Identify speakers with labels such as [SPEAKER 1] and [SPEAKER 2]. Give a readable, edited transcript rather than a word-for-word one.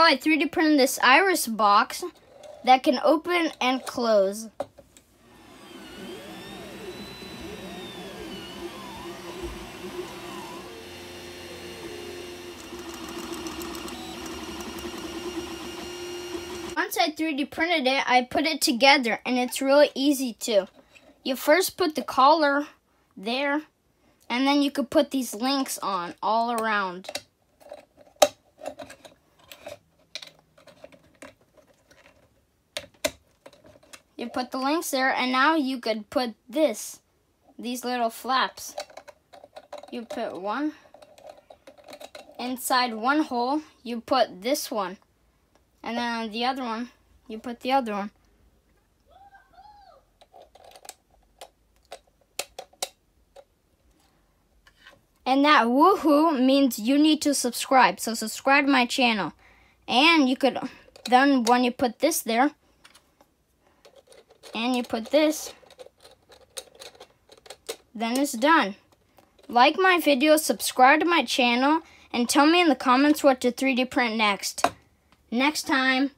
[SPEAKER 1] I 3D printed this iris box that can open and close. Once I 3D printed it, I put it together, and it's really easy too. You first put the collar there, and then you could put these links on all around. You put the links there, and now you could put these little flaps. You put one. Inside one hole, you put this one. And then on the other one, you put the other one. And that woohoo means you need to subscribe. So subscribe to my channel. And you could, then when you put this there, and you put this, then it's done. Like my video, subscribe to my channel, and tell me in the comments what to 3D print next. Next time.